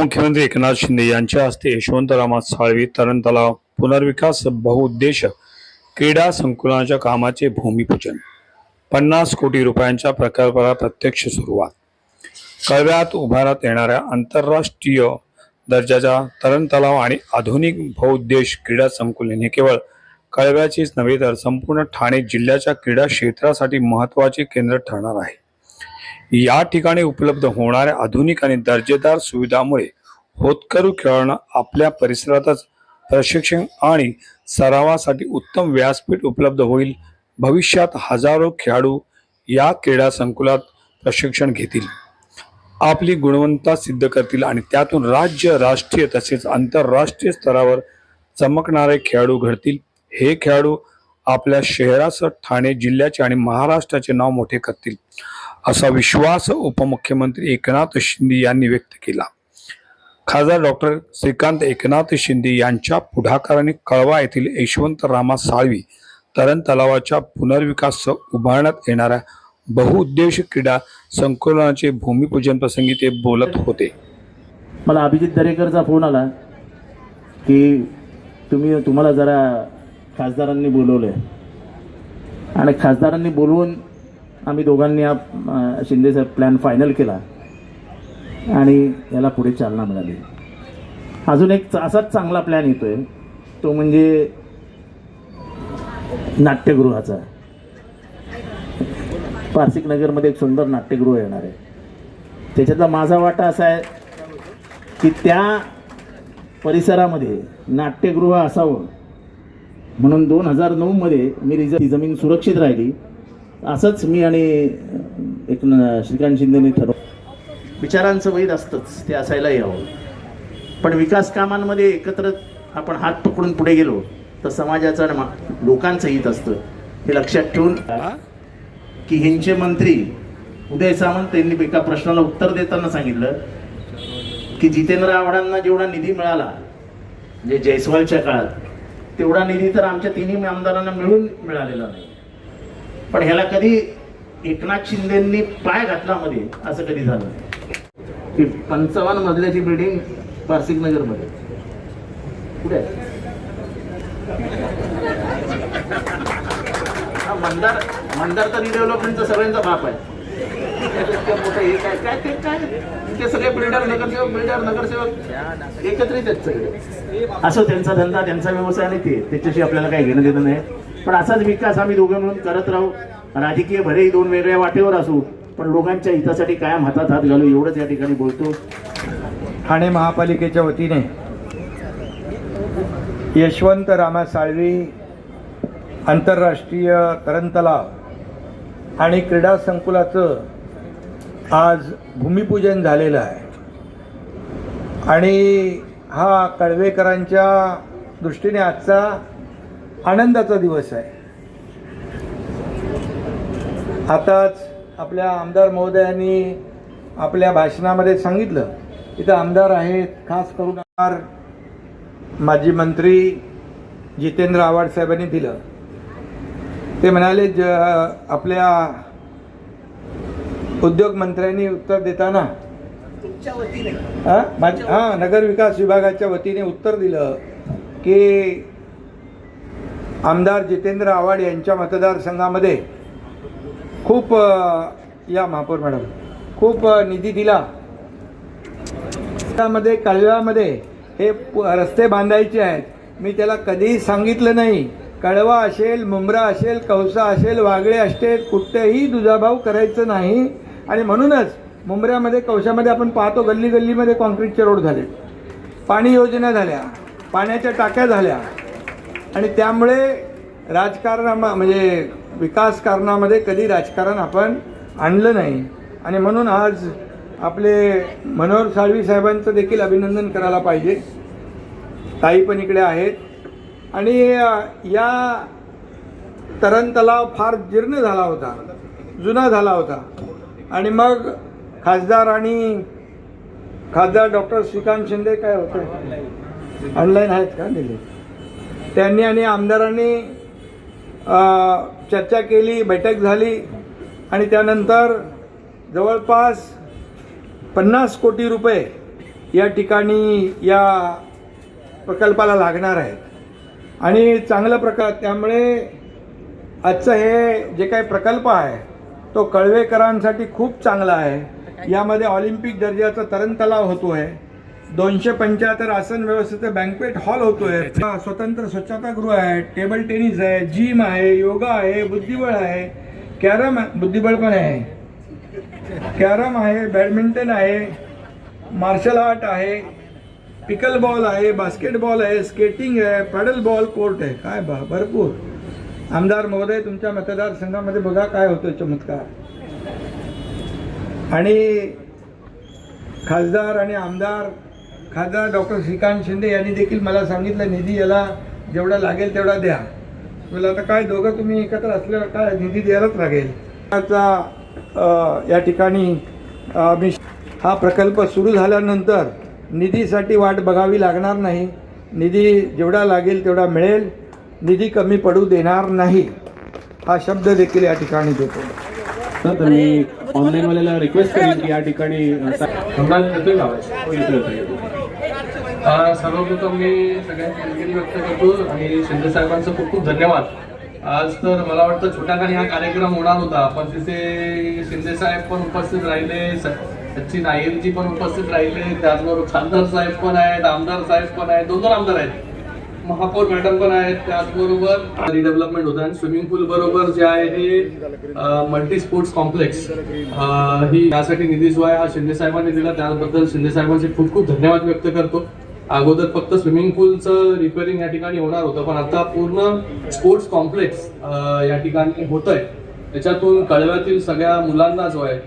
उपमुख्यमंत्री एकनाथ शिंदे यांच्या हस्ते यशवंतराव साळवी तरण तलाव पुनर्विकास बहुउद्देश क्रीडा संकुलाच्या कामाचे भूमिपूजन, 50 कोटी रुपयांच्या प्रकल्पाला प्रत्यक्ष सुरुवात। कळव्यात उभारण्यात येणाऱ्या आंतरराष्ट्रीय दर्जाच्या तरण तलाव आणि आधुनिक बहुउद्देश क्रीडा संकुल हे केवळ कळव्याचेच नव्हे तर संपूर्ण ठाणे जिल्ह्याच्या क्रीडा क्षेत्रासाठी महत्त्वाचे केंद्र ठरणार आहे। या ठिकाणी उपलब्ध होणाऱ्या आधुनिक आणि दर्जेदार सुविधांमुळे होतकरू खेळाडूंना आपल्या परिसरातच प्रशिक्षण आणि सरावासाठी उत्तम व्यासपीठ उपलब्ध होईल। भविष्यात हजारो खेळाडू या क्रीडा संकुलात प्रशिक्षण घेतील, आपली गुणवत्ता सिद्ध करतील आणि त्यातून राज्य, राष्ट्रीय तसेच आंतरराष्ट्रीय स्तरावर चमकणारे खेळाडू घडतील। हे खेळाडू आपल्या शहरासह ठाणे जिल्ह्याचे आणि महाराष्ट्राचे नाव मोठे करतील, असा विश्वास उपमुख्यमंत्री एकनाथ शिंदे यांनी व्यक्त केला। खासदार डॉक्टर श्रीकांत एकनाथ शिंदे यांच्या पुढाकाराने कळवा येथील यशवंतराव साळवी तरण तलावाच्या पुनर्विकास उभारण्यात येणाऱ्या बहुउद्देश क्रीडा संकुलाचे भूमिपूजन प्रसंगी ते बोलत होते। मला अभिजित दरेकरचा फोन आला की तुम्हाला जरा खासदारांनी बोलवलंय आणि खासदारांनी बोलवून आम्ही दोघांनी शिंदे साहेब प्लॅन फायनल केला आणि याला पुढे चालना मिळाली। अजून एक असाच चांगला प्लॅन येतोय, तो म्हणजे नाट्यगृहाचा। पारसिक नगरमध्ये एक सुंदर नाट्यगृह येणार आहे। त्याच्यातला माझा वाटा असा आहे की त्या परिसरामध्ये नाट्यगृह असावं म्हणून 2009 मध्ये ती जमीन सुरक्षित राहिली। असंच मी आणि एक श्रीकांत शिंदेने ठरवलं, विचारांचं वैध असतंच, ते असायला यावं, पण विकास कामांमध्ये एकत्र आपण हात पकडून पुढे गेलो तर समाजाचं आणि लोकांचं हित असतं, हे लक्षात ठेवून की ह्यांचे मंत्री उदय सामंत यांनी एका प्रश्नाला उत्तर देताना सांगितलं की जितेंद्र आव्हाडांना जेवढा निधी मिळाला म्हणजे जयस्वालच्या काळात, तेवढा निधी तर आमच्या तिन्ही आमदारांना मिळून मिळालेला नाही। पण ह्याला कधी एकनाथ शिंदेंनी पाय घातला मध्ये असं कधी झालं की 55 मजल्याची बिल्डिंग पारसिक नगर मध्ये कुठे आहे? मंदार तर रिडेव्हलपमेंटचा सगळ्यांचा बाप आहे। ते सगळे बिल्डर नगरसेवक एकत्रित आहेत सगळे, असं त्यांचा धंदा, त्यांचा व्यवसाय आणि त्याच्याशी आपल्याला काही घेणं देणं नाही। पण असाच विकास आम्ही दोघं मिळून करत राहू। राजकीय भलेही दोन वेगळ्या वाटेवर असू, पण लोकांच्या हितासाठी कायम हातात हात घालू, एवढंच या ठिकाणी बोलतो। ठाणे महापालिकेच्या वतीने यशवंतराव साळवी आंतरराष्ट्रीय तरण तलाव आणि क्रीडा संकुलाचं आज भूमिपूजन झालेलं आहे आणि हा कळवेकरांच्या दृष्टीने आजचा आनंदाचा दिवस आहे। आताच आपल्या आमदार महोदयांनी आपल्या भाषणामध्ये सांगितलं, इथं आमदार आहेत, खास करून माजी मंत्री जितेंद्र आव्हाड साहेबांनी दिलं। ते म्हणाले आपल्या उद्योग मंत्र्यांनी उत्तर देताना नगर विकास विभागाच्या वतीने उत्तर दिलं की आमदार जितेंद्र आव्हाड यांच्या मतदारसंघामध्ये खूप या महापौर मॅडम खूप निधी दिला, त्यामध्ये कळव्यामध्ये हे रस्ते बांधायचे आहेत। मी त्याला कधीही सांगितलं नाही, कळवा असेल, मुंब्रा असेल, कौसा असेल, वागळे असेल, कुठेही दुजाभाव करायचं नाही। आणि म्हणूनच मुंब्र्यामध्ये, कौशामध्ये आपण पाहतो गल्ली गल्लीमध्ये कॉन्क्रीटचे रोड झाले, पाणी योजना झाल्या, पाण्याच्या टाक्या झाल्या आणि त्यामुळे राजकारण म्हणजे विकास कारणामध्ये कधी राजकारण आपण आणलं नाही। आणि म्हणून आज आपले मनोहर साळवी साहेबांचं देखील अभिनंदन करायला पाहिजे। ताई पण इकडे आहेत आणि या तरण तलाव फार जीर्ण झाला होता, जुना झाला होता आणि मग खासदार डॉक्टर श्रीकांत शिंदे काय होते ऑनलाईन आहेत का दिले, त्यांनी आणि आमदारांनी चर्चा केली, बैठक झाली आणि त्यानंतर जवळपास 50 कोटी रुपये या ठिकाणी या प्रकल्पाला लागणार आहेत आणि चांगला प्रकार त्यामुळे आजचं हे जे काही प्रकल्प आहे तो कळवेकरांसाठी खूप चांगला आहे. यामध्ये ऑलिम्पिक दर्जाचा तरणतलाव होतो आहे, 275 आसन व्यवस्थेचं बँक्वेट हॉल होतोय, स्वतंत्र स्वच्छतागृह आहे, टेबल टेनिस आहे, जिम आहे, योगा आहे, बुद्धिबळ आहे, कॅरम बुद्धिबळ पण आहे, कॅरम आहे, बॅडमिंटन आहे, मार्शल आर्ट आहे, पिकल बॉल आहे, बास्केटबॉल आहे, स्केटिंग आहे, पॅडल बॉल कोर्ट आहे. काय भरपूर. आमदार महोदय तुमच्या मतदारसंघामध्ये बघा काय होतं चमत्कार. आणि खासदार आणि आमदार खासदार डॉक्टर श्रीकांत शिंदे यांनी देखील मला सांगितलं निधी याला जेवढा लागेल तेवढा द्या. मला आता काय दोघं तुम्ही एकत्र असल्यावर काय निधी द्यायलाच लागेल. या ठिकाणी मी हा प्रकल्प सुरू झाल्यानंतर निधीसाठी वाट बघावी लागणार नाही. निधी जेवढा लागेल तेवढा मिळेल, निधी कमी पडू देणार नाही हा शब्द देखील या ठिकाणी देतो. तर मी ऑनलाईन वाल्याला रिक्वेस्ट करेन की या ठिकाणी सर्वप्रथम मी सगळ्यांची दिलगिरी व्यक्त करतो आणि शिंदे साहेबांचं खूप खूप धन्यवाद. आज तर मला वाटतं छोट्याखानी हा कार्यक्रम होणार होता, पण तिथे शिंदे साहेब पण उपस्थित राहिले, सचिन नाईरजी पण उपस्थित राहिले, त्याचबरोबर खासदार साहेब पण आहेत, आमदार साहेब पण आहेत, 2 आमदार आहेत, महापौर मॅडम पण आहेत, त्याचबरोबर रिडेव्हलपमेंट होतं आणि स्विमिंग पूल बरोबर जे आहे हे मल्टी स्पोर्ट्स कॉम्प्लेक्स ही यासाठी निधी जो आहे हा शिंदे साहेबांनी दिला, त्याबद्दल शिंदे साहेबांचे खूप खूप धन्यवाद व्यक्त करतो. अगोदर फक्त स्विमिंग पूलचं रिपेअरिंग या ठिकाणी होणार होतं, पण आता पूर्ण स्पोर्ट्स कॉम्प्लेक्स या ठिकाणी होत आहे. त्याच्यातून कळव्यातील सगळ्या मुलांना जो आहे